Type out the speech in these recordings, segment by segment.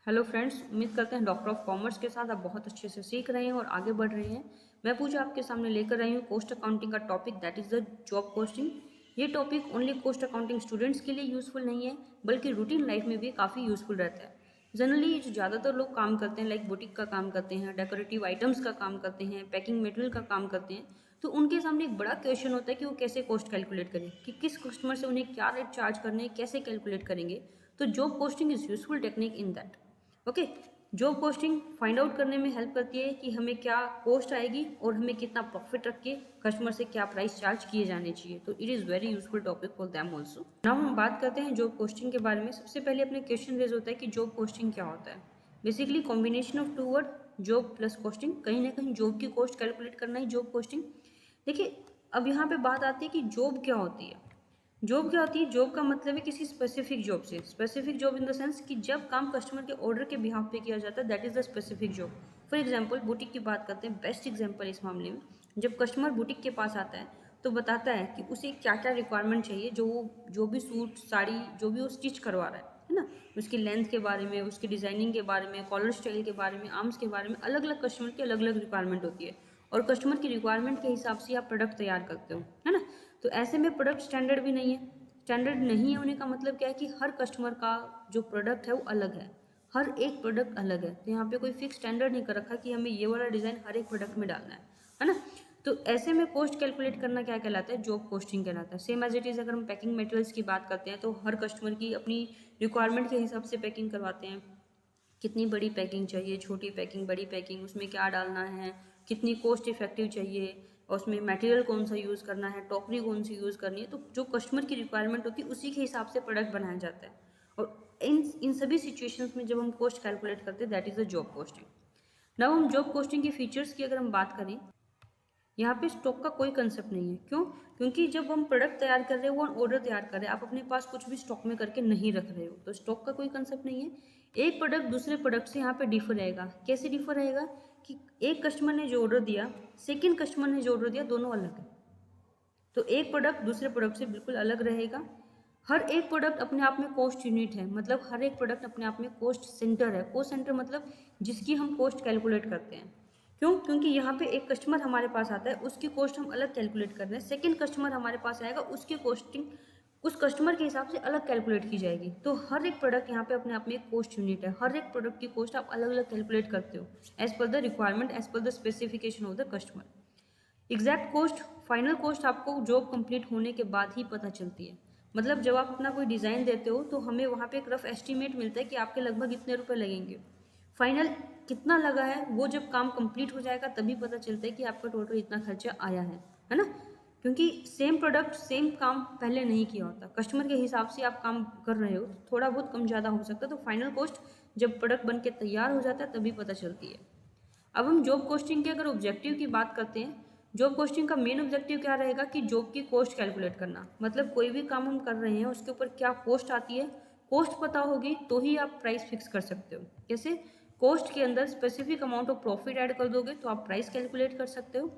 Hello friends, उम्मीद करते हैं डॉक्टर ऑफ कॉमर्स के साथ आप बहुत अच्छे से सीख रहे हैं और आगे बढ़ रहे हैं। मैं पूजा आपके सामने लेकर आई हूँ कॉस्ट अकाउंटिंग का topic, that is the job costing. ये topic only cost accounting students के लिए यूज़फुल नहीं है, बल्कि रूटीन लाइफ में भी काफ़ी यूज़फुल रहता है। जनरली जो ज़्यादातर लोग काम करते हैं, लाइक बुटीक का काम करते हैं, डेकोरेटिव आइटम्स का काम करते हैं, पैकिंग मटेरियल का काम करते हैं, तो उनके सामने एक बड़ा क्वेश्चन होता है कि वो कैसे कॉस्ट कैलकुलेट करें, कि किस कस्टमर से उन्हें क्या रेट चार्ज करने हैं, कैसे कैलकुलेट करेंगे। तो job costing is useful technique in that. Okay, job costing find out करने में हेल्प करती है कि हमें क्या कॉस्ट आएगी और हमें कितना प्रॉफिट रख के कस्टमर से क्या प्राइस चार्ज किए जाने चाहिए। तो it is very useful topic for them also. Now हम बात करते हैं जॉब कॉस्टिंग के बारे में। सबसे पहले अपने क्वेश्चन रेज होता है कि जॉब कॉस्टिंग क्या होता है। Basically combination of two word, job plus costing. कहीं ना कहीं जॉब की कॉस्ट कैलकुलेट करना ही जॉब कॉस्टिंग। देखिए, अब यहाँ पे बात आती है कि जॉब क्या होती है। जॉब क्या होती है? जॉब का मतलब है किसी स्पेसिफिक जॉब से। Specific job in the sense कि जब काम कस्टमर के ऑर्डर के बिहाफ पे किया जाता है, that is the specific job. For example, boutique की बात करते हैं, बेस्ट एग्जांपल इस मामले में। जब कस्टमर बुटीक के पास आता है तो बताता है कि उसे क्या क्या रिक्वायरमेंट चाहिए, जो भी सूट साड़ी जो भी वो स्टिच करवा रहा है ना, उसकी लेंथ के बारे में, उसकी डिजाइनिंग के बारे में, कॉलर स्टाइल के बारे में, आर्म्स के बारे में, अलग अलग कस्टमर की अलग अलग रिक्वायरमेंट होती है। और कस्टमर की रिक्वायरमेंट के हिसाब से आप प्रोडक्ट तैयार करते हो, है ना। तो ऐसे में प्रोडक्ट स्टैंडर्ड भी नहीं है। स्टैंडर्ड नहीं होने का मतलब क्या है कि हर कस्टमर का जो प्रोडक्ट है वो अलग है। हर एक प्रोडक्ट अलग है, तो यहाँ पे कोई फिक्स स्टैंडर्ड नहीं कर रखा कि हमें ये वाला डिज़ाइन हर एक प्रोडक्ट में डालना है ना। तो ऐसे में कॉस्ट कैलकुलेट करना क्या कहलाता है? जॉब कॉस्टिंग कहलाता है। सेम एज इट इज़ अगर हम पैकिंग मटेरियल्स की बात करते हैं तो हर कस्टमर की अपनी रिक्वायरमेंट के हिसाब से पैकिंग करवाते हैं। कितनी बड़ी पैकिंग चाहिए, छोटी पैकिंग, बड़ी पैकिंग, उसमें क्या डालना है, कितनी कॉस्ट इफेक्टिव चाहिए, और उसमें मटेरियल कौन सा यूज़ करना है, टोकरी कौन सी यूज़ करनी है। तो जो कस्टमर की रिक्वायरमेंट होती है उसी के हिसाब से प्रोडक्ट बनाया जाता है। और इन सभी सिचुएशंस में जब हम कॉस्ट कैलकुलेट करते हैं, that is the job costing. Now हम जॉब कॉस्टिंग के फीचर्स की अगर हम बात करें, यहाँ पे स्टॉक का कोई कंसेप्ट नहीं है। क्यों? क्योंकि जब हम प्रोडक्ट तैयार कर रहे हो, वो ऑर्डर तैयार कर रहे हैं, आप अपने पास कुछ भी स्टॉक में करके नहीं रख रहे हो, तो स्टॉक का कोई कंसेप्ट नहीं है। एक प्रोडक्ट दूसरे प्रोडक्ट से यहाँ पे डिफर रहेगा। कैसे डिफर रहेगा? कि एक कस्टमर ने जो ऑर्डर दिया, सेकेंड कस्टमर ने जो ऑर्डर दिया, दोनों अलग है। तो एक प्रोडक्ट दूसरे प्रोडक्ट से बिल्कुल अलग रहेगा। हर एक प्रोडक्ट अपने आप में कॉस्ट यूनिट है, मतलब हर एक प्रोडक्ट अपने आप में कॉस्ट सेंटर है। कॉस्ट सेंटर मतलब जिसकी हम कॉस्ट कैलकुलेट करते हैं। क्यों? क्योंकि यहाँ पे एक कस्टमर हमारे पास आता है, उसकी कॉस्ट हम अलग कैलकुलेट कर रहे हैं। सेकेंड कस्टमर हमारे पास आएगा, उसकी कॉस्टिंग उस कस्टमर के हिसाब से अलग कैलकुलेट की जाएगी। तो हर एक प्रोडक्ट यहाँ पे अपने आप में एक कॉस्ट यूनिट है। हर एक प्रोडक्ट की कॉस्ट आप अलग अलग कैलकुलेट करते हो, as per the requirement, as per the specification of the customer. Exact cost, final cost आपको जॉब कंप्लीट होने के बाद ही पता चलती है। मतलब जब आप अपना कोई डिज़ाइन देते हो तो हमें वहाँ पे एक रफ एस्टीमेट मिलता है कि आपके लगभग इतने रुपए लगेंगे। फाइनल कितना लगा है वो जब काम कंप्लीट हो जाएगा तभी पता चलता है कि आपका टोटल इतना खर्चा आया है ना। क्योंकि सेम प्रोडक्ट सेम काम पहले नहीं किया होता, कस्टमर के हिसाब से आप काम कर रहे हो, तो थोड़ा बहुत कम ज़्यादा हो सकता है। तो फाइनल कॉस्ट जब प्रोडक्ट बन के तैयार हो जाता है तभी पता चलती है। अब हम जॉब कॉस्टिंग के अगर ऑब्जेक्टिव की बात करते हैं, जॉब कॉस्टिंग का मेन ऑब्जेक्टिव क्या रहेगा कि जॉब की कॉस्ट कैलकुलेट करना। मतलब कोई भी काम हम कर रहे हैं उसके ऊपर क्या कॉस्ट आती है, कॉस्ट पता होगी तो ही आप प्राइस फिक्स कर सकते हो। कैसे? कॉस्ट के अंदर specific amount of profit add कर दोगे तो आप प्राइस कैलकुलेट कर सकते हो।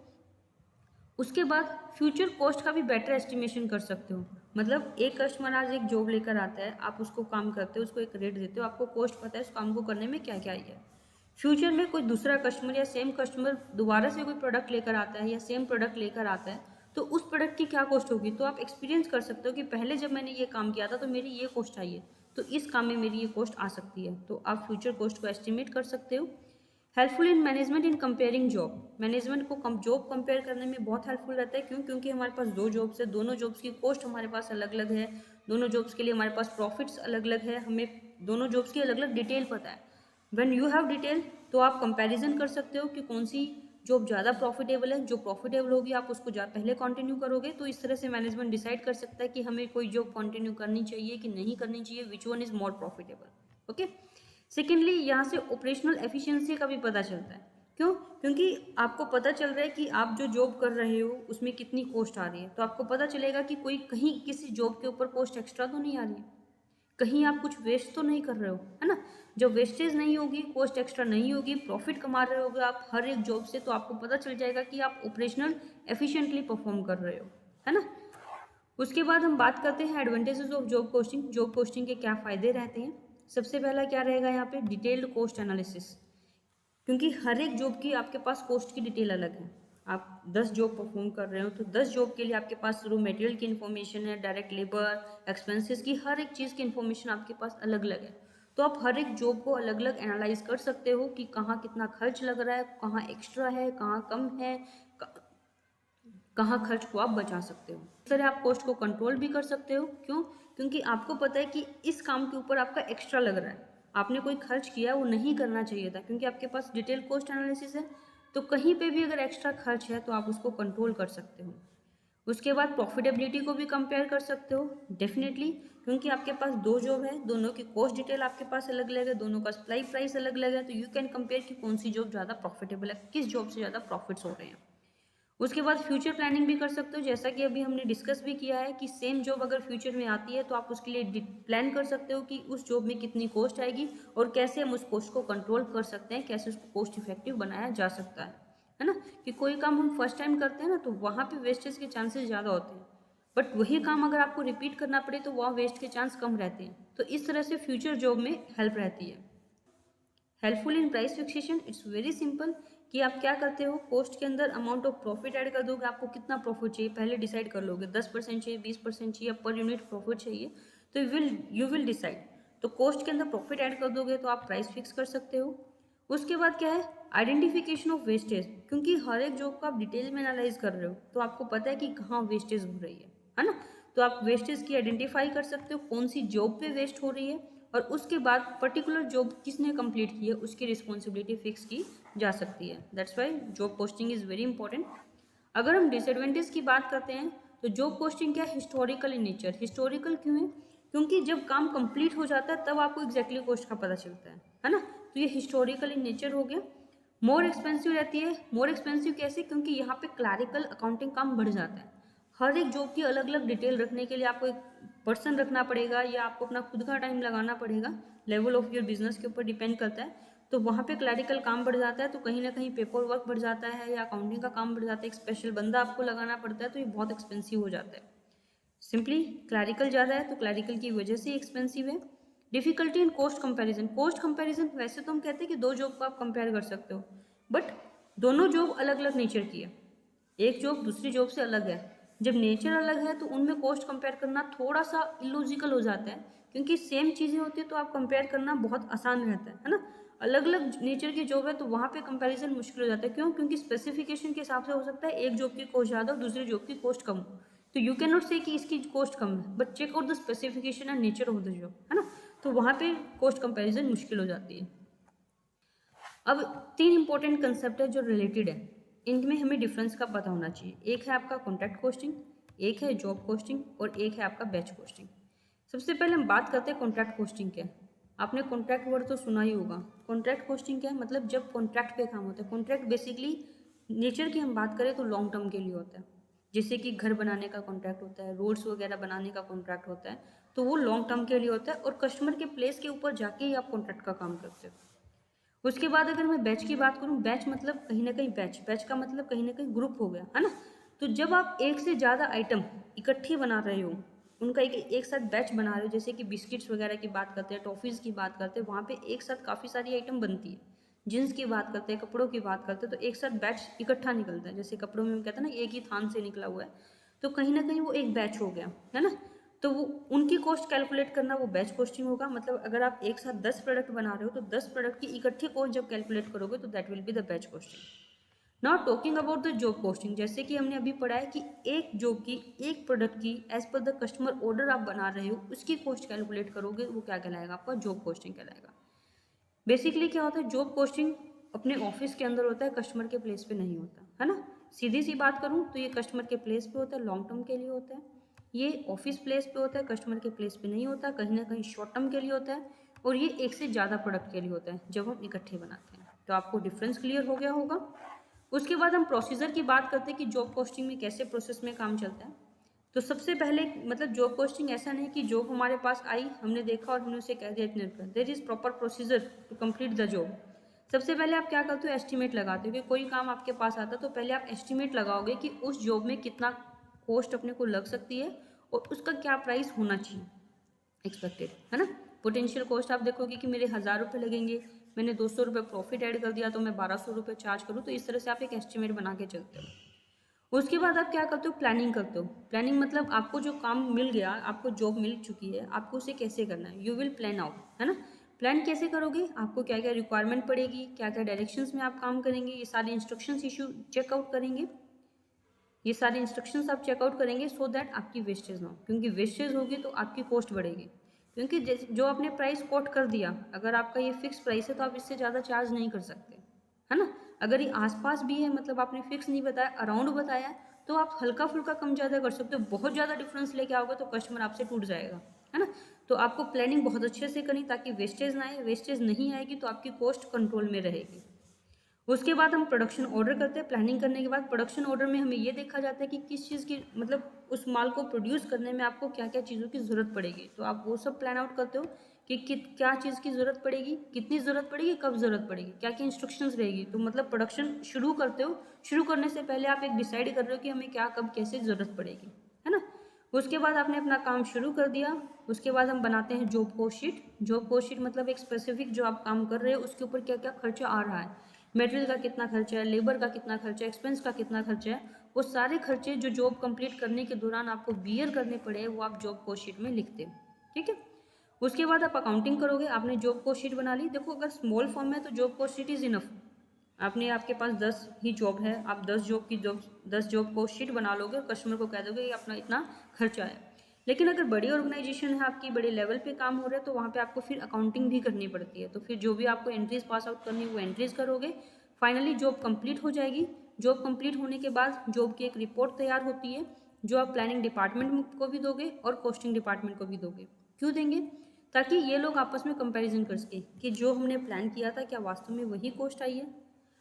उसके बाद फ्यूचर कॉस्ट का भी बेटर एस्टिमेशन कर सकते हो। मतलब एक कस्टमर आज एक जॉब लेकर आता है, आप उसको काम करते हो, उसको एक रेट देते हो, आपको कॉस्ट पता है उस काम को करने में क्या क्या आई है। फ्यूचर में कोई दूसरा कस्टमर या सेम कस्टमर दोबारा से कोई प्रोडक्ट लेकर आता है या सेम प्रोडक्ट लेकर आता है, तो उस प्रोडक्ट की क्या कॉस्ट होगी, तो आप एक्सपीरियंस कर सकते हो कि पहले जब मैंने ये काम किया था तो मेरी ये कॉस्ट आई है, तो इस काम में मेरी ये कॉस्ट आ सकती है। तो आप फ्यूचर कॉस्ट को एस्टिमेट कर सकते हो। Helpful in management in comparing job. Management को जॉब कंपेयर करने में बहुत हेल्पफुल रहता है। क्यों? क्योंकि हमारे पास दो जॉब्स है, दोनों जॉब्स की कॉस्ट हमारे पास अलग अलग है, दोनों जॉब्स के लिए हमारे पास प्रॉफिट्स अलग अलग है, हमें दोनों जॉब्स की अलग अलग डिटेल पता है। व्हेन यू हैव डिटेल तो आप कंपैरिजन कर सकते हो कि कौन सी जॉब ज़्यादा प्रॉफिटेबल है। जो प्रॉफिटेबल होगी आप उसको पहले कंटिन्यू करोगे। तो इस तरह से मैनेजमेंट डिसाइड कर सकता है कि हमें कोई जॉब कंटिन्यू करनी चाहिए कि नहीं करनी चाहिए, which one is more profitable. Okay. Secondly, यहाँ से ऑपरेशनल एफिशिएंसी का भी पता चलता है। क्यों? क्योंकि आपको पता चल रहा है कि आप जो जॉब कर रहे हो उसमें कितनी कॉस्ट आ रही है, तो आपको पता चलेगा कि कोई कहीं किसी जॉब के ऊपर कॉस्ट एक्स्ट्रा तो नहीं आ रही है, कहीं आप कुछ वेस्ट तो नहीं कर रहे हो, है ना। जब वेस्टेज नहीं होगी, कॉस्ट एक्स्ट्रा नहीं होगी, प्रॉफिट कमा रहे होगे आप हर एक जॉब से, तो आपको पता चल जाएगा कि आप ऑपरेशनल एफिशिएंटली परफॉर्म कर रहे हो, है ना। उसके बाद हम बात करते हैं advantages of job posting. Job posting के क्या फ़ायदे रहते हैं। सबसे पहला क्या रहेगा यहाँ पे, डिटेल्ड कॉस्ट एनालिसिस, क्योंकि हर एक जॉब की आपके पास कॉस्ट की डिटेल अलग है। आप 10 जॉब परफॉर्म कर रहे हो तो 10 जॉब के लिए आपके पास रो मटेरियल की इन्फॉर्मेशन है, डायरेक्ट लेबर, एक्सपेंसेस की, हर एक चीज़ की इन्फॉर्मेशन आपके पास अलग अलग है। तो आप हर एक जॉब को अलग अलग एनालाइज कर सकते हो कि कहाँ कितना खर्च लग रहा है, कहाँ एक्स्ट्रा है, कहाँ कम है, कहाँ खर्च को आप बचा सकते हो। इस तरह आप कॉस्ट को कंट्रोल भी कर सकते हो। क्यों? क्योंकि आपको पता है कि इस काम के ऊपर आपका एक्स्ट्रा लग रहा है, आपने कोई खर्च किया वो नहीं करना चाहिए था, क्योंकि आपके पास डिटेल कॉस्ट एनालिसिस है। तो कहीं पे भी अगर एक्स्ट्रा खर्च है तो आप उसको कंट्रोल कर सकते हो। उसके बाद प्रॉफिटेबिलिटी को भी कंपेयर कर सकते हो डेफिनेटली, क्योंकि आपके पास दो जॉब है, दोनों की कॉस्ट डिटेल आपके पास अलग अलग है, दोनों का सप्लाई प्राइस अलग अलग है। तो यू कैन कंपेयर कि कौन सी जॉब ज़्यादा प्रॉफिटेबल है, किस जॉब से ज़्यादा प्रॉफिट्स हो रहे हैं। उसके बाद फ्यूचर प्लानिंग भी कर सकते हो, जैसा कि अभी हमने डिस्कस भी किया है कि सेम जॉब अगर फ्यूचर में आती है तो आप उसके लिए प्लान कर सकते हो कि उस जॉब में कितनी कॉस्ट आएगी और कैसे हम उस कॉस्ट को कंट्रोल कर सकते हैं, कैसे उसको कॉस्ट इफेक्टिव बनाया जा सकता है ना। कि कोई काम हम फर्स्ट टाइम करते हैं ना तो वहाँ पे वेस्टेज के चांसेस ज़्यादा होते हैं, बट वही काम अगर आपको रिपीट करना पड़े तो वहाँ वेस्ट के चांस कम रहते हैं। तो इस तरह से फ्यूचर जॉब में हेल्प रहती है। Helpful in price fixation, it's very simple कि आप क्या करते हो, कॉस्ट के अंदर अमाउंट ऑफ प्रॉफिट ऐड कर दोगे। आपको कितना प्रॉफिट चाहिए पहले डिसाइड कर लोगे, 10% चाहिए, 20% चाहिए, पर यूनिट प्रॉफिट चाहिए, तो यू विल डिसाइड। तो कॉस्ट के अंदर प्रॉफिट ऐड कर दोगे तो आप प्राइस फिक्स कर सकते हो। उसके बाद क्या है, आइडेंटिफिकेशन ऑफ वेस्टेज, क्योंकि हर एक जॉब को आप डिटेल में एनालाइज कर रहे हो तो आपको पता है कि कहाँ वेस्टेज हो रही है ना। तो आप वेस्टेज की आइडेंटिफाई कर सकते हो, कौन सी जॉब पे वेस्ट हो रही है, और उसके बाद पर्टिकुलर जॉब किसने कंप्लीट की है उसकी रिस्पॉन्सिबिलिटी फिक्स की जा सकती है। That's why job posting is very important. अगर हम डिसएडवांटेज की बात करते हैं तो जॉब पोस्टिंग क्या है, हिस्टोरिकल इन नेचर। हिस्टोरिकल क्यों है? क्योंकि जब काम कंप्लीट हो जाता है तब आपको एग्जैक्टली कॉस्ट का पता चलता है ना। तो ये हिस्टोरिकल इन नेचर हो गया। मोर एक्सपेंसिव रहती है। मोर एक्सपेंसिव कैसे? क्योंकि यहाँ पे क्लैरिकल अकाउंटिंग काम बढ़ जाता है। हर एक जॉब की अलग अलग डिटेल रखने के लिए आपको एक पर्सन रखना पड़ेगा या आपको अपना खुद का टाइम लगाना पड़ेगा, लेवल ऑफ योर बिजनेस के ऊपर डिपेंड करता है। तो वहाँ पे क्लैरिकल काम बढ़ जाता है, तो कहीं ना कहीं पेपर वर्क बढ़ जाता है या अकाउंटिंग का काम बढ़ जाता है, एक स्पेशल बंदा आपको लगाना पड़ता है, तो ये बहुत एक्सपेंसिव हो जाता है। सिंपली क्लैरिकल ज़्यादा है तो क्लैरिकल की वजह से एक्सपेंसिव है। Difficulty in cost comparison. Cost comparison वैसे तो हम कहते हैं कि दो जॉब को आप कंपेयर कर सकते हो, बट दोनों जॉब अलग अलग नेचर की है, एक जॉब दूसरी जॉब से अलग है। जब नेचर अलग है तो उनमें कॉस्ट कंपेयर करना थोड़ा सा इलॉजिकल हो जाता है, क्योंकि सेम चीज़ें होती है तो आप कंपेयर करना बहुत आसान रहता है ना। अलग अलग नेचर की जॉब है तो वहाँ पे कंपैरिजन मुश्किल हो जाता है। क्यों? क्योंकि स्पेसिफिकेशन के हिसाब से हो सकता है एक जॉब की कॉस्ट ज़्यादा और दूसरी जॉब की कॉस्ट कम हो, तो यू कैन नॉट से कि इसकी कॉस्ट कम है, but check out the specification and nature of the job, है ना। तो वहाँ पे कॉस्ट कंपैरिजन मुश्किल हो जाती है। अब तीन इंपॉर्टेंट कंसेप्ट है जो रिलेटेड है, इनमें हमें डिफरेंस का पता होना चाहिए। एक है आपका कॉन्ट्रैक्ट कॉस्टिंग, एक है जॉब कॉस्टिंग और एक है आपका बैच कॉस्टिंग। सबसे पहले हम बात करते हैं कॉन्ट्रैक्ट कॉस्टिंग क्या है। आपने कॉन्ट्रैक्ट वर्ड तो सुना ही होगा। कॉन्ट्रैक्ट कॉस्टिंग क्या है? मतलब जब कॉन्ट्रैक्ट पे काम होता है। कॉन्ट्रैक्ट बेसिकली नेचर की हम बात करें तो लॉन्ग टर्म के लिए होता है, जैसे कि घर बनाने का कॉन्ट्रैक्ट होता है, रोड्स वगैरह बनाने का कॉन्ट्रैक्ट होता है, तो वो लॉन्ग टर्म के लिए होता है और कस्टमर के प्लेस के ऊपर जाके ही आप कॉन्ट्रैक्ट का काम करते हो। उसके बाद अगर मैं बैच की बात करूँ, बैच मतलब कहीं ना कहीं बैच का मतलब कहीं ना कहीं ग्रुप हो गया, है ना। तो जब आप एक से ज़्यादा आइटम इकट्ठी बना रहे हो, उनका एक साथ बैच बना रहे हो, जैसे कि बिस्किट्स वगैरह की बात करते हैं, टॉफ़ीज़ की बात करते हैं, वहाँ पे एक साथ काफ़ी सारी आइटम बनती है। जीन्स की बात करते हैं, कपड़ों की बात करते हैं, तो एक साथ बैच इकट्ठा निकलता है। जैसे कपड़ों में हम कहते हैं ना एक ही थान से निकला हुआ है, तो कहीं ना कहीं वो एक बैच हो गया, है ना। तो वो उनकी कॉस्ट कैलकुलेट करना वो बैच कॉस्टिंग होगा। मतलब अगर आप एक साथ 10 प्रोडक्ट बना रहे हो तो 10 प्रोडक्ट की इकट्ठी कॉस्ट जब कैलकुलेट करोगे तो that will be the batch costing. Now talking about the job costing, जैसे कि हमने अभी पढ़ा है कि एक जॉब की, एक प्रोडक्ट की as per the customer order आप बना रहे हो उसकी कॉस्ट कैलकुलेट करोगे, वो क्या कहलाएगा? आपका जॉब कॉस्टिंग कहलाएगा। बेसिकली क्या होता है, जॉब कॉस्टिंग अपने ऑफिस के अंदर होता है, कस्टमर के प्लेस पे नहीं होता, है ना। सीधी सी बात करूँ तो ये कस्टमर के प्लेस पे होता है, लॉन्ग टर्म के लिए होता है। ये ऑफिस प्लेस पे होता है, कस्टमर के प्लेस पे नहीं होता, कहीं ना कहीं शॉर्ट टर्म के लिए होता है, और ये एक से ज़्यादा प्रोडक्ट के लिए होता है जब हम इकट्ठे बनाते हैं। तो आपको डिफरेंस क्लियर हो गया होगा। उसके बाद हम प्रोसीजर की बात करते हैं कि जॉब कॉस्टिंग में कैसे प्रोसेस में काम चलता है। तो सबसे पहले मतलब जॉब कॉस्टिंग ऐसा नहीं कि जॉब हमारे पास आई, हमने देखा और हमने उसे कह दिया इतने रुपये। There is proper procedure to complete the job. सबसे पहले आप क्या करते हो, एस्टिमेट लगाते हो कि कोई काम आपके पास आता है तो पहले आप एस्टिमेट लगाओगे कि उस जॉब में कितना कॉस्ट अपने को लग सकती है और उसका क्या प्राइस होना चाहिए एक्सपेक्टेड, है ना। पोटेंशियल कॉस्ट आप देखोगे कि मेरे 1000 रुपये लगेंगे, मैंने 200 रुपये प्रॉफिट ऐड कर दिया तो मैं 1200 रुपये चार्ज करूँ। तो इस तरह से आप एक एस्टिमेट बना के चलते हो। उसके बाद आप क्या करते हो, प्लानिंग करते हो। प्लानिंग मतलब आपको जो काम मिल गया, आपको जॉब मिल चुकी है, आपको उसे कैसे करना है, यू विल प्लान आउट, है ना। प्लान कैसे करोगे, आपको क्या क्या रिक्वायरमेंट पड़ेगी, क्या क्या डायरेक्शंस में आप काम करेंगे, ये सारे इंस्ट्रक्शंस इशू चेकआउट करेंगे। ये सारे इंस्ट्रक्शंस आप चेकआउट करेंगे सो दैट आपकी वेस्टेज ना हो, क्योंकि वेस्टेज होगी तो आपकी कॉस्ट बढ़ेगी। क्योंकि जो आपने प्राइस कोट कर दिया, अगर आपका ये फिक्स प्राइस है तो आप इससे ज़्यादा चार्ज नहीं कर सकते, है ना। अगर ये आसपास भी है, मतलब आपने फिक्स नहीं बताया, अराउंड बताया, तो आप हल्का फुल्का कम ज़्यादा कर सकते हो। बहुत ज़्यादा डिफरेंस लेके आओगे तो कस्टमर आपसे टूट जाएगा, है ना। तो आपको प्लानिंग बहुत अच्छे से करनी ताकि वेस्टेज ना आए। वेस्टेज नहीं आएगी तो आपकी कॉस्ट कंट्रोल में रहेगी। उसके बाद हम प्रोडक्शन ऑर्डर करते हैं। प्लानिंग करने के बाद प्रोडक्शन ऑर्डर में हमें ये देखा जाता है कि किस चीज़ की, मतलब उस माल को प्रोड्यूस करने में आपको क्या क्या चीज़ों की ज़रूरत पड़ेगी। तो आप वो सब प्लान आउट करते हो कि क्या चीज़ की ज़रूरत पड़ेगी, कितनी ज़रूरत पड़ेगी, कब ज़रूरत पड़ेगी, क्या क्या इंस्ट्रक्शंस रहेगी। तो मतलब प्रोडक्शन शुरू करते हो, शुरू करने से पहले आप एक डिसाइड कर रहे हो कि हमें क्या कब कैसे ज़रूरत पड़ेगी, है ना। उसके बाद आपने अपना काम शुरू कर दिया। उसके बाद हम बनाते हैं job cost sheet. Job cost sheet मतलब एक स्पेसिफिक जो आप काम कर रहे हो उसके ऊपर क्या क्या खर्चा आ रहा है, मटेरियल का कितना खर्चा है, लेबर का कितना खर्चा है, एक्सपेंस का कितना खर्चा है, वो सारे खर्चे जो जॉब कंप्लीट करने के दौरान आपको बियर करने पड़े वो आप जॉब कोस्ट शीट में लिखते हो, ठीक है। उसके बाद आप अकाउंटिंग करोगे। आपने जॉब कोस्ट शीट बना ली। देखो अगर स्मॉल फॉर्म है तो job cost sheet is enough. आपके पास 10 ही जॉब है, आप 10 जॉब कोस्ट शीट बना लोगे और कस्टमर को कह दोगे ये अपना इतना खर्चा है। लेकिन अगर बड़ी ऑर्गेनाइजेशन है, आपकी बड़े लेवल पे काम हो रहा है, तो वहाँ पे आपको फिर अकाउंटिंग भी करनी पड़ती है। तो फिर जो भी आपको एंट्रीज पास आउट करनी है वो एंट्रीज करोगे। फाइनली जॉब कंप्लीट हो जाएगी। जॉब कंप्लीट होने के बाद जॉब की एक रिपोर्ट तैयार होती है जो आप प्लानिंग डिपार्टमेंट को भी दोगे और कॉस्टिंग डिपार्टमेंट को भी दोगे। क्यों देंगे, ताकि ये लोग आपस में कंपैरिजन कर सकें कि जो हमने प्लान किया था क्या वास्तव में वही कॉस्ट आई है।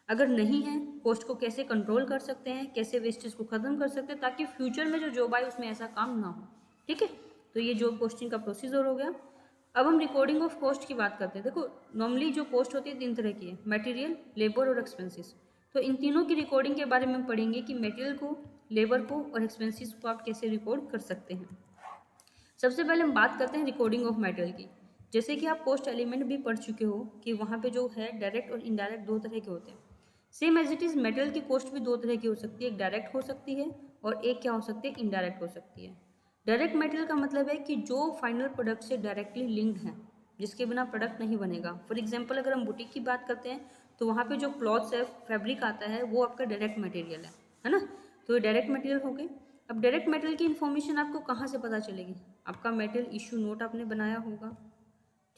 अगर नहीं है, कॉस्ट को कैसे कंट्रोल कर सकते हैं, कैसे वेस्टेज को खत्म कर सकते हैं, ताकि फ्यूचर में जो जॉब आए उसमें ऐसा काम ना हो, ठीक है। तो ये जॉब कॉस्टिंग का प्रोसीजर हो गया। अब हम रिकॉर्डिंग ऑफ कॉस्ट की बात करते हैं। देखो नॉर्मली जो कॉस्ट होती है 3 तरह की है, मटेरियल, लेबर और एक्सपेंसेस। तो इन तीनों की रिकॉर्डिंग के बारे में हम पढ़ेंगे कि मटेरियल को, लेबर को और एक्सपेंसेस को आप कैसे रिकॉर्ड कर सकते हैं। सबसे पहले हम बात करते हैं रिकॉर्डिंग ऑफ मटेरियल की। जैसे कि आप कॉस्ट एलिमेंट भी पढ़ चुके हो कि वहाँ पे जो है डायरेक्ट और इनडायरेक्ट 2 तरह के होते हैं। Same as it is material की कॉस्ट भी 2 तरह की हो सकती है, एक डायरेक्ट हो सकती है और एक क्या हो सकती है, इनडायरेक्ट हो सकती है। डायरेक्ट मटेरियल का मतलब है कि जो फाइनल प्रोडक्ट से डायरेक्टली लिंक्ड है, जिसके बिना प्रोडक्ट नहीं बनेगा। फॉर एग्जाम्पल अगर हम बुटीक की बात करते हैं तो वहाँ पे जो क्लॉथ्स है, फैब्रिक आता है, वो आपका डायरेक्ट मटेरियल है ना। तो ये डायरेक्ट मटेरियल हो गए। अब डायरेक्ट मटेरियल की इन्फॉर्मेशन आपको कहाँ से पता चलेगी, आपका मटेरियल इशू नोट आपने बनाया होगा,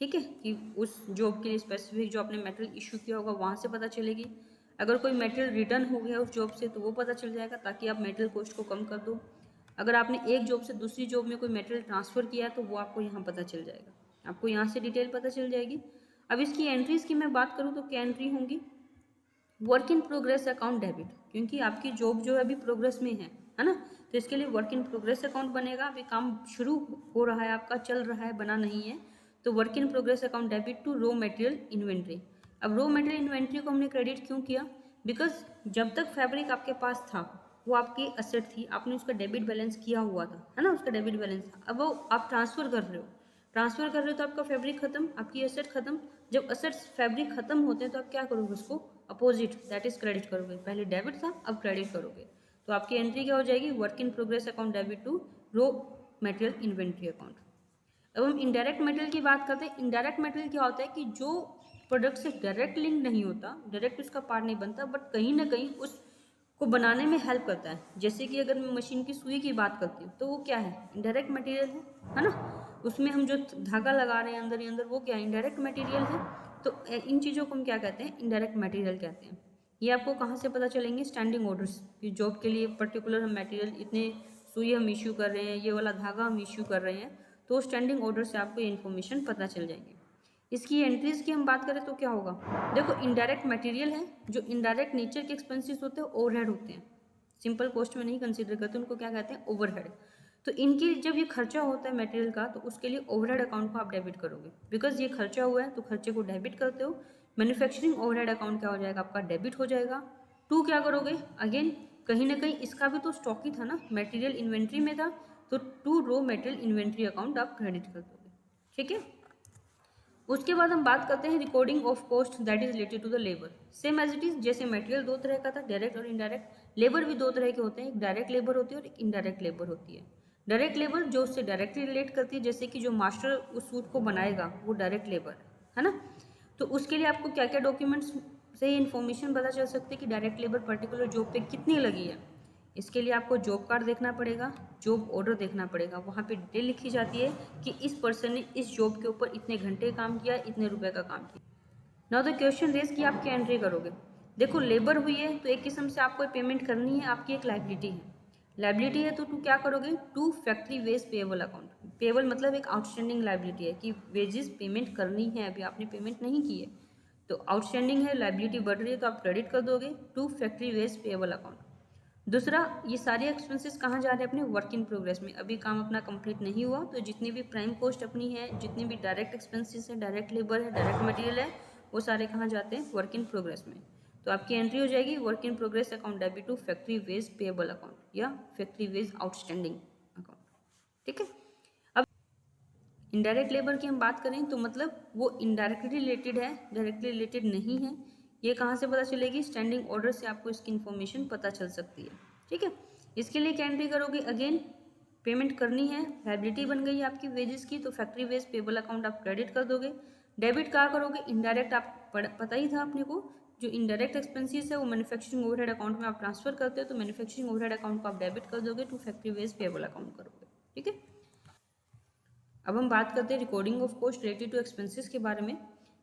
ठीक है, कि उस जॉब के लिए स्पेसिफिक जो आपने मटेरियल इशू किया होगा वहाँ से पता चलेगी। अगर कोई मटेरियल रिटर्न हो गया उस जॉब से तो वो पता चल जाएगा, ताकि आप मटेरियल कॉस्ट को कम कर दो। अगर आपने एक जॉब से दूसरी जॉब में कोई मटेरियल ट्रांसफ़र किया तो वो आपको यहाँ पता चल जाएगा, आपको यहाँ से डिटेल पता चल जाएगी। अब इसकी एंट्रीज़ की मैं बात करूँ तो क्या एंट्री होंगी, work in progress account debit, क्योंकि आपकी जॉब जो है अभी प्रोग्रेस में है ना। तो इसके लिए वर्क इन प्रोग्रेस अकाउंट बनेगा। अभी काम शुरू हो रहा है, आपका चल रहा है, बना नहीं है। तो work in progress account debit to raw material inventory. अब रॉ मटेरियल इन्वेंट्री को हमने क्रेडिट क्यों किया, बिकॉज जब तक फैब्रिक आपके पास था वो आपकी असेट थी, आपने उसका डेबिट बैलेंस किया हुआ था, है ना, उसका डेबिट बैलेंस था। अब वो आप ट्रांसफ़र कर रहे हो, तो आपका फैब्रिक खत्म, आपकी एसेट खत्म। जब असेट्स फैब्रिक खत्म होते हैं तो आप क्या करोगे, उसको अपोजिट दैट इज क्रेडिट करोगे। पहले डेबिट था, अब क्रेडिट करोगे। तो आपकी एंट्री क्या हो जाएगी, work in progress account debit to raw material inventory account. अब हम इनडायरेक्ट मटेरियल की बात करते हैं। इनडायरेक्ट मटेरियल क्या होता है कि जो प्रोडक्ट से डायरेक्ट लिंक नहीं होता, डायरेक्ट उसका पार्ट नहीं बनता, बट कहीं ना कहीं उसको बनाने में हेल्प करता है। जैसे कि अगर मैं मशीन की सुई की बात करती हूँ तो वो क्या है, इनडायरेक्ट मटेरियल है ना। उसमें हम जो धागा लगा रहे हैं अंदर ही अंदर, वो क्या है, इनडायरेक्ट मटेरियल है। तो इन चीज़ों को हम क्या कहते हैं, इनडायरेक्ट मटेरियल कहते हैं। ये आपको कहाँ से पता चलेंगे, स्टैंडिंग ऑर्डर्स कि जॉब के लिए पर्टिकुलर हम मटेरियल इतने सुई हम इश्यू कर रहे हैं, ये वाला धागा हम इश्यू कर रहे हैं, तो स्टैंडिंग ऑर्डर से आपको ये इन्फॉर्मेशन पता चल जाएगी। इसकी एंट्रीज की हम बात करें तो क्या होगा, देखो इनडायरेक्ट मटेरियल है, जो इनडायरेक्ट नेचर के एक्सपेंसेस होते हैं ओवरहेड होते हैं, सिंपल कॉस्ट में नहीं कंसीडर करते, उनको क्या कहते हैं, ओवरहेड। तो इनकी जब ये खर्चा होता है मटेरियल का, तो उसके लिए ओवरहेड अकाउंट को आप डेबिट करोगे, बिकॉज ये खर्चा हुआ है तो खर्चे को डेबिट करते हो। मैन्युफैक्चरिंग ओवरहेड अकाउंट क्या हो जाएगा, आपका डेबिट हो जाएगा। टू क्या करोगे, अगेन कहीं ना कहीं इसका भी तो स्टॉक ही था ना, मटेरियल इन्वेंट्री में था, तो to raw material inventory account आप क्रेडिट कर दोगे, ठीक है। उसके बाद हम बात करते हैं recording of cost that is related to the labour. Same as it is, जैसे मटेरियल दो तरह का था, डायरेक्ट और इनडायरेक्ट। लेबर भी दो तरह के होते हैं, एक डायरेक्ट लेबर होती है और एक इनडायरेक्ट लेबर होती है। डायरेक्ट लेबर जो उससे डायरेक्टली रिलेट करती है, जैसे कि जो मास्टर उस सूट को बनाएगा वो डायरेक्ट लेबर है ना। तो उसके लिए आपको क्या क्या डॉक्यूमेंट्स से इन्फॉर्मेशन पता चल सकती है कि डायरेक्ट लेबर पर्टिकुलर जॉब पे कितनी लगी है। इसके लिए आपको जॉब कार्ड देखना पड़ेगा, जॉब ऑर्डर देखना पड़ेगा। वहाँ पे डिटेल लिखी जाती है कि इस पर्सन ने इस जॉब के ऊपर इतने घंटे काम किया, इतने रुपए का काम किया। नाउ द क्वेश्चन रेज कि आप क्या एंट्री करोगे। देखो लेबर हुई है तो एक किस्म से आपको पेमेंट करनी है, आपकी एक लाइबिलिटी है। लाइबिलिटी है तो टू क्या करोगे, to factory wage payable account. Payable मतलब एक आउटस्टैंडिंग लाइबिलिटी है कि वेजेस पेमेंट करनी है, अभी आपने पेमेंट नहीं की है तो आउटस्टैंडिंग है, लाइबिलिटी बढ़ रही है तो आप क्रेडिट कर दोगे to factory wage payable account. दूसरा, ये सारे एक्सपेंसेस कहाँ जा रहे हैं, अपने वर्क इन प्रोग्रेस में। अभी काम अपना कंप्लीट नहीं हुआ तो जितनी भी प्राइम कॉस्ट अपनी है, जितनी भी डायरेक्ट एक्सपेंसेस है, डायरेक्ट लेबर है, डायरेक्ट मटेरियल है, वो सारे कहाँ जाते हैं, वर्क इन प्रोग्रेस में। तो आपकी एंट्री हो जाएगी work in progress account debit to factory wage payable account या फैक्ट्री वेज आउटस्टैंडिंग अकाउंट। ठीक है। अब इनडायरेक्ट लेबर की हम बात करें तो मतलब वो इनडायरेक्टली रिलेटेड है, डायरेक्टली रिलेटेड नहीं है। ये कहाँ से पता चलेगी, स्टैंडिंग ऑर्डर से आपको इसकी इन्फॉर्मेशन पता चल सकती है। ठीक है। इसके लिए क्या एंट्री करोगे, अगेन पेमेंट करनी है, लायबिलिटी बन गई आपकी वेजेस की तो फैक्ट्री वेज पेबल अकाउंट आप क्रेडिट कर दोगे। डेबिट कहाँ करोगे, इनडायरेक्ट आप पता ही था अपने को, जो इनडायरेक्ट एक्सपेंसेस है वो मैन्युफैक्चरिंग ओवरहेड अकाउंट में आप ट्रांसफर करते हो तो मैन्युफैक्चरिंग ओवरहेड अकाउंट को आप डेबिट कर दोगे to factory wage payable account करोगे। ठीक है। अब हम बात करते हैं recording of cost related to expenses के बारे में।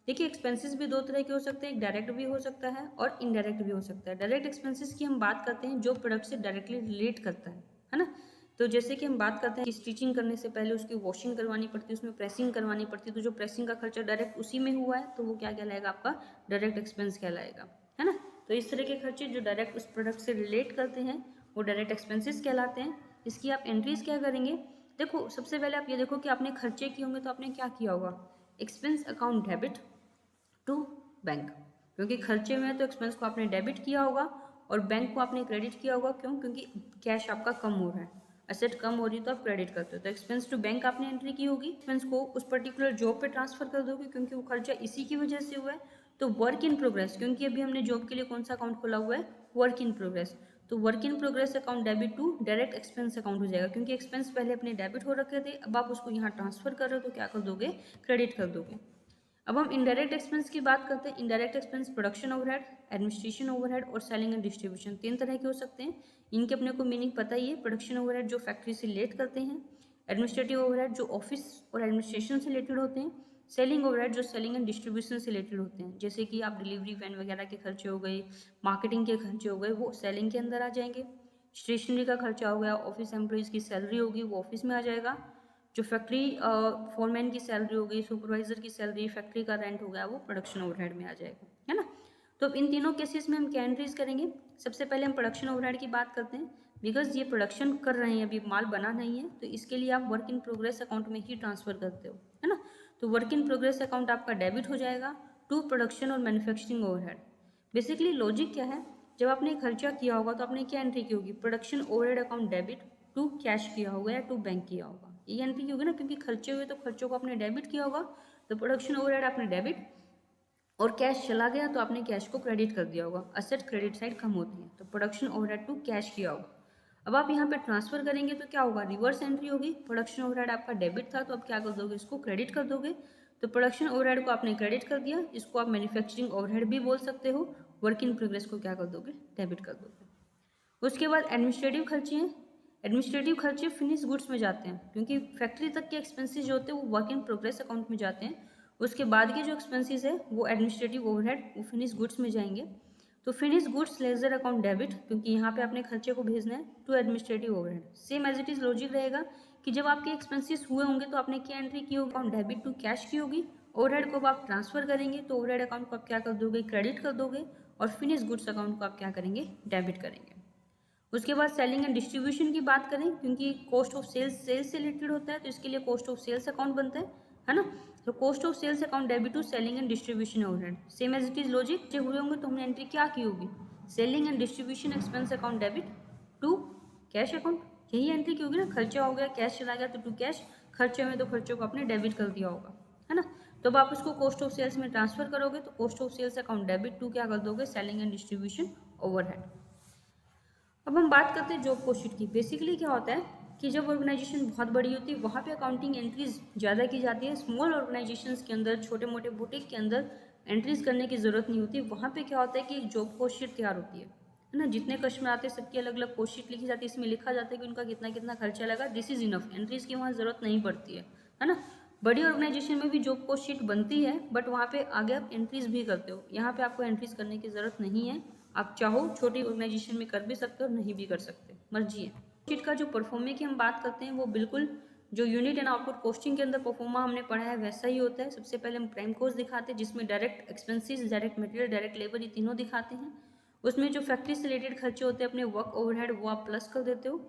देखिए एक्सपेंसेस भी दो तरह के हो सकते हैं, एक डायरेक्ट भी हो सकता है और इनडायरेक्ट भी हो सकता है। डायरेक्ट एक्सपेंसेस की हम बात करते हैं जो प्रोडक्ट से डायरेक्टली रिलेट करता है ना। तो जैसे कि हम बात करते हैं कि स्टिचिंग करने से पहले उसकी वॉशिंग करवानी पड़ती है, उसमें प्रेसिंग करवानी पड़ती है, तो जो प्रेसिंग का खर्चा डायरेक्ट उसी में हुआ है तो वो क्या कहलाएगा, आपका डायरेक्ट एक्सपेंस कहलाएगा, है ना। तो इस तरह के खर्चे जो डायरेक्ट उस प्रोडक्ट से रिलेट करते हैं वो डायरेक्ट एक्सपेंसेस कहलाते हैं। इसकी आप एंट्रीज क्या करेंगे, देखो सबसे पहले आप ये देखो कि आपने खर्चे किए होंगे तो आपने क्या किया होगा, expense account debit to bank, क्योंकि खर्चे में है तो एक्सपेंस को आपने डेबिट किया होगा और बैंक को आपने क्रेडिट किया होगा। क्यों, क्योंकि कैश आपका कम हो रहा है, एसेट कम हो रही है तो आप क्रेडिट करते हो। तो एक्सपेंस टू बैंक आपने एंट्री की होगी, एक्सपेंस को उस पर्टिकुलर जॉब पे ट्रांसफर कर दोगे क्योंकि वो खर्चा इसी की वजह से हुआ है। तो वर्क इन प्रोग्रेस, क्योंकि अभी हमने जॉब के लिए कौन सा अकाउंट खोला हुआ है, वर्क इन प्रोग्रेस, तो work in progress account debit to direct expense account हो जाएगा, क्योंकि एक्सपेंस पहले अपने डेबिट हो रखे थे, अब आप उसको यहाँ ट्रांसफर कर रहे हो तो क्या कर दोगे, क्रेडिट कर दोगे। अब हम इनडायरेक्ट एक्सपेंस की बात करते हैं। Indirect expense production overhead, administration overhead और सेलिंग एंड डिस्ट्रीब्यूशन, तीन तरह के हो सकते हैं। इनके अपने को मीनिंग पता ही है। प्रोडक्शन ओवरहेड जो फैक्ट्री से रिलेट करते हैं, एडमिनिस्ट्रेटिव ओवरहेड जो ऑफिस और एडमिनिस्ट्रेशन से रिलेटेड होते हैं, सेलिंग ओवरहेड जो सेलिंग एंड डिस्ट्रीब्यूशन से रिलेटेड होते हैं, जैसे कि आप डिलीवरी वैन वगैरह के खर्चे हो गए, मार्केटिंग के खर्चे हो गए, वो सेलिंग के अंदर आ जाएंगे। स्टेशनरी का खर्चा हो गया, ऑफिस एम्प्लॉइज़ की सैलरी होगी वो ऑफिस में आ जाएगा। जो फैक्ट्री फोरमैन की सैलरी हो गई, सुपरवाइजर की सैलरी, फैक्ट्री का रेंट हो गया, वो प्रोडक्शन ओवरहेड में आ जाएगा, है ना। तो अब इन तीनों केसेस में हम क्या एंट्रीज करेंगे, सबसे पहले हम प्रोडक्शन ओवरहेड की बात करते हैं। बिकॉज ये प्रोडक्शन कर रहे हैं, अभी माल बना नहीं है, तो इसके लिए आप वर्क इन प्रोग्रेस अकाउंट में ही ट्रांसफर करते हो, है ना। तो वर्क इन प्रोग्रेस अकाउंट आपका डेबिट हो जाएगा टू प्रोडक्शन और मैन्युफैक्चरिंग ओवरहेड। बेसिकली लॉजिक क्या है, जब आपने खर्चा किया होगा तो आपने क्या एंट्री की होगी, production overhead account debit to cash किया होगा या टू बैंक किया होगा, ये एंट्री की होगी ना, क्योंकि खर्चे हुए तो खर्चों को आपने डेबिट किया होगा, तो प्रोडक्शन ओवरहेड आपने डेबिट, और कैश चला गया तो आपने कैश को क्रेडिट कर दिया होगा। असेट क्रेडिट साइड कम होती है, तो प्रोडक्शन ओवरहेड टू कैश किया होगा। अब आप यहाँ पे ट्रांसफर करेंगे तो क्या होगा, रिवर्स एंट्री होगी। प्रोडक्शन ओवरहेड आपका डेबिट था तो अब क्या कर दोगे, इसको क्रेडिट कर दोगे। तो प्रोडक्शन ओवरहेड को आपने क्रेडिट कर दिया, इसको आप मैन्युफैक्चरिंग ओवरहेड भी बोल सकते हो। वर्क इन प्रोग्रेस को क्या कर दोगे, डेबिट कर दोगे। उसके बाद एडमिनिस्ट्रेटिव खर्चे हैं। एडमिनिस्ट्रेटिव खर्चे फिनिश गुड्स में जाते हैं, क्योंकि फैक्ट्री तक के एक्सपेंसेस जो होते हैं वो वर्क इन प्रोग्रेस अकाउंट में जाते हैं। उसके बाद के जो एक्सपेंसेस है वो एडमिनिस्ट्रेटिव ओवरहेड, वो फिनिश गुड्स में जाएंगे। तो finish goods ledger account debit, क्योंकि यहाँ पे आपने खर्चे को भेजना है, to administrative overhead. Same as it is logic रहेगा कि जब आपके एक्सपेंसेस हुए होंगे तो आपने क्या एंट्री की होगी, अकाउंट डेबिट टू कैश की होगी। ओवरहेड को आप ट्रांसफर करेंगे तो ओवरहेड अकाउंट को आप क्या कर दोगे, क्रेडिट कर दोगे, और फिनिश गुड्स अकाउंट को आप क्या करेंगे, डेबिट करेंगे। उसके बाद सेलिंग एंड डिस्ट्रीब्यूशन की बात करें, क्योंकि कॉस्ट ऑफ सेल्स से रिलेटेड होता है तो इसके लिए कॉस्ट ऑफ सेल्स अकाउंट बनता है ना। तो cost of sales account debit to selling and distribution overhead, same as it is logic. जो हुए होंगे तो हमने एंट्री क्या की होगी, selling and distribution expense account debit to cash account, यही एंट्री की होगी ना। खर्चा हो गया, कैश चला गया तो टू कैश, खर्चे में तो खर्चों को आपने डेबिट कर दिया होगा, है ना। तो अब आप इसको कॉस्ट ऑफ सेल्स में ट्रांसफर करोगे तो cost of sales account debit to क्या कर दोगे, सेलिंग एंड डिस्ट्रीब्यूशन ओवरहेड। अब हम बात करते हैं जॉब कोस्ट शीट की। बेसिकली क्या होता है कि जब ऑर्गेनाइजेशन बहुत बड़ी होती है वहाँ पे अकाउंटिंग एंट्रीज ज़्यादा की जाती है। स्मॉल ऑर्गेनाइजेशंस के अंदर, छोटे मोटे बुटीक के अंदर एंट्रीज करने की ज़रूरत नहीं होती। वहाँ पे क्या होता है कि एक जॉब कोस्ट शीट तैयार होती है ना। जितने कस्टमर आते हैं सबकी अलग अलग कोस्ट शीट लिखी जाती है। इसमें लिखा जाता है कि उनका कितना कितना खर्चा लगा। दिस इज इनफ, एंट्रीज की वहाँ ज़रूरत नहीं पड़ती है ना। बड़ी ऑर्गेनाइजेशन में भी जॉब कोस्ट शीट बनती है बट वहाँ पे आगे आप एंट्रीज भी करते हो। यहाँ पे आपको एंट्रीज करने की ज़रूरत नहीं है। आप चाहो छोटी ऑर्गेनाइजेशन में कर भी सकते हो और नहीं भी कर सकते, मर्जी है। शीट का जो परफॉर्मे की हम बात करते हैं वो बिल्कुल जो यूनिट एंड आउटपुट कोस्टिंग के अंदर परफॉर्मा हमने पढ़ा है वैसा ही होता है। सबसे पहले हम प्राइम कॉस्ट दिखाते हैं जिसमें direct expenses, direct material, direct labour, ये तीनों दिखाते हैं। उसमें जो फैक्ट्री से रिलेटेड खर्चे होते हैं अपने वर्क ओवरहेड वो आप प्लस कर देते हो।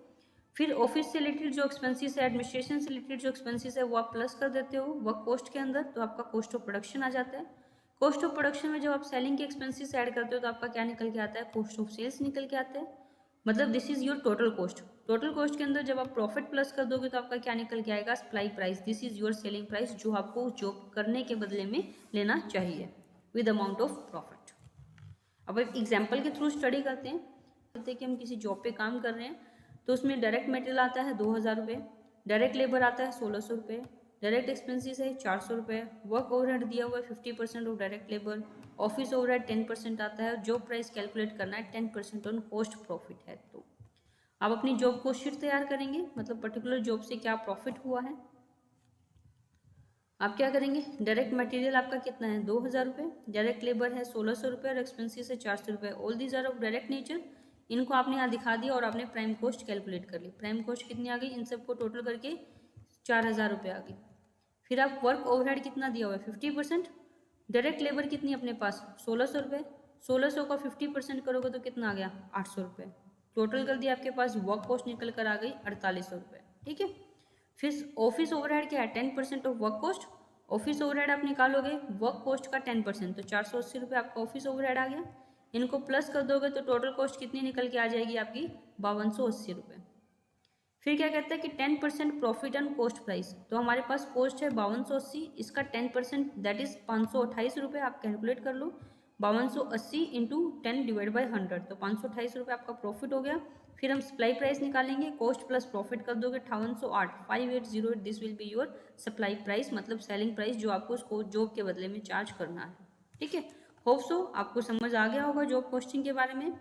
फिर ऑफिस से रिलेटेड जो एक्सपेंसेस है, एडमिनिस्ट्रेशन से रिलेटेड जो एक्सपेंसेस है वो आप प्लस कर देते हो वर्क कॉस्ट के अंदर, तो आपका कॉस्ट ऑफ प्रोडक्शन आ जाता है। कॉस्ट ऑफ प्रोडक्शन में जब आप सेलिंग के एक्सपेंसेस ऐड करते हो तो आपका क्या निकल के आता है, कॉस्ट ऑफ सेल्स निकल के आता है। मतलब this is your total cost. Total cost के अंदर जब आप प्रॉफिट प्लस कर दोगे तो आपका क्या निकल के आएगा, supply price. This is your selling price जो आपको जॉब करने के बदले में लेना चाहिए विद अमाउंट ऑफ प्रॉफिट। अब एक एग्जाम्पल के थ्रू स्टडी करते हैं कि हम किसी जॉब पे काम कर रहे हैं तो उसमें डायरेक्ट मटेरियल आता है 2000 रुपये, डायरेक्ट लेबर आता है 1600 रुपये, डायरेक्ट एक्सपेंसेस है 400 रुपये, वर्क ओवरहेड दिया हुआ है 50% of direct labour, office overhead 10% आता है, जॉब प्राइस कैलकुलेट करना है 10% ऑन कॉस्ट प्रॉफिट है। तो आप अपनी जॉब को शीट तैयार करेंगे, मतलब पर्टिकुलर जॉब से क्या प्रॉफिट हुआ है। आप क्या करेंगे, डायरेक्ट मटेरियल आपका कितना है 2000 रुपये, डायरेक्ट लेबर है 1600 रुपये और एक्सपेंसेस है 400 रुपये। All these are of direct nature. इनको आपने यहाँ दिखा दिया और आपने प्राइम कॉस्ट कैलकुलेट कर ली। प्राइम कॉस्ट कितनी आ गई, इन सबको टोटल करके 4000 रुपये आ गई। फिर आप वर्क ओवरहेड कितना दिया हुआ है 50%, डायरेक्ट लेबर कितनी अपने पास 1600 रुपये, 1600 का 50% करोगे तो कितना आ गया 800 रुपये। टोटल कर दिया आपके पास वर्क कॉस्ट निकल कर आ गई 4800 रुपये। ठीक है। फिर ऑफिस ओवरहेड क्या है 10% of work cost. Office overhead आप निकालोगे वर्क कॉस्ट का 10%, तो 480 रुपये आपका ऑफिस ओवरहेड आ गया। इनको प्लस कर दोगे तो टोटल कॉस्ट कितनी निकल के आ जाएगी आपकी 5280 रुपये। फिर क्या कहता है कि 10% प्रॉफिट एंड कॉस्ट प्राइस। तो हमारे पास कॉस्ट है 5280, इसका 10% दैट इज 528 रुपये। आप कैलकुलेट कर लो 5280 इंटू 10 डिवाइड बाई 100, तो 528 रुपये आपका प्रॉफिट हो गया। फिर हम सप्लाई प्राइस निकालेंगे, कॉस्ट प्लस प्रॉफिट कर दोगे 5808, 5808, this will be your supply price, मतलब सेलिंग प्राइस जो आपको उसको जॉब के बदले में चार्ज करना है। ठीक है। होप सो आपको समझ आ गया होगा जॉब कॉस्टिंग के बारे में।